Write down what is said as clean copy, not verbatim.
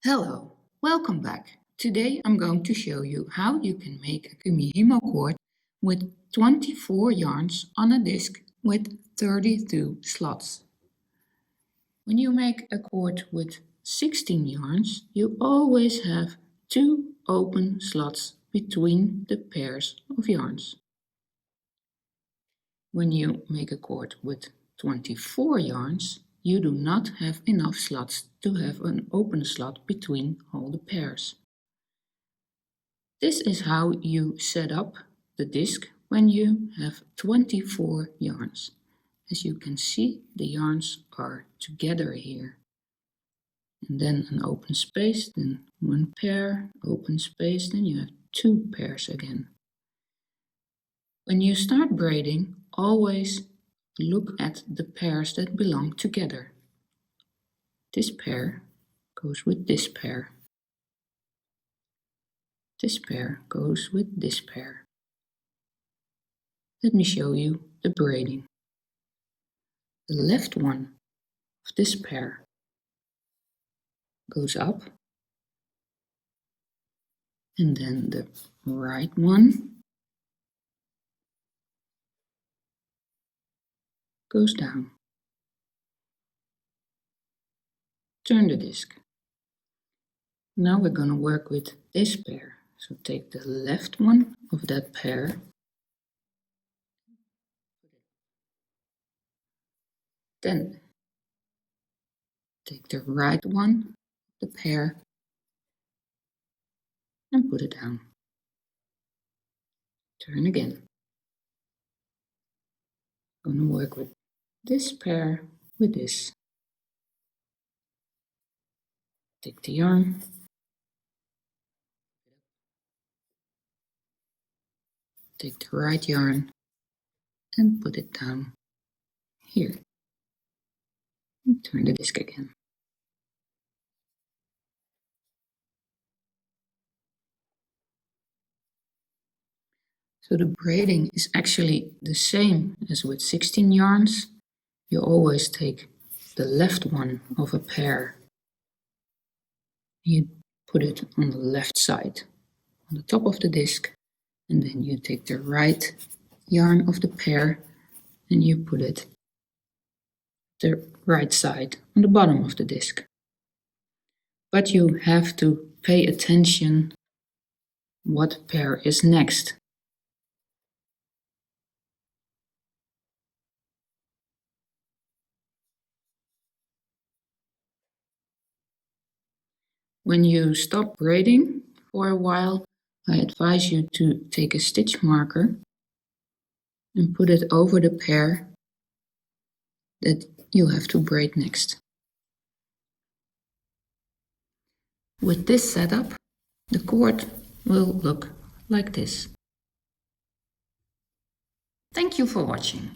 Hello, welcome back. Today I'm going to show you how you can make a Kumihimo cord with 24 yarns on a disc with 32 slots. When you make a cord with 16 yarns, you always have 2 open slots between the pairs of yarns. When you make a cord with 24 yarns, you do not have enough slots to have an open slot between all the pairs. This is how you set up the disc when you have 24 yarns. As you can see, the yarns are together here. And then an open space, then one pair, open space, then you have 2 pairs again. When you start braiding, always look at the pairs that belong together. This pair goes with this pair. This pair goes with this pair. Let me show you the braiding. The left one of this pair goes up, and then the right one goes down. Turn the disc. Now we're going to work with this pair. So take the left one of that pair, then take the right one of the pair and put it down. Turn again. I'm going to work with this pair with this. Take the yarn, take the right yarn and put it down here. And turn the disc again. So the braiding is actually the same as with 16 yarns. You always take the left one of a pair. You put it on the left side, on the top of the disc, and then you take the right yarn of the pair and you put it the right side on the bottom of the disc. But you have to pay attention what pair is next. When you stop braiding for a while, I advise you to take a stitch marker and put it over the pair that you have to braid next. With this setup, the cord will look like this. Thank you for watching.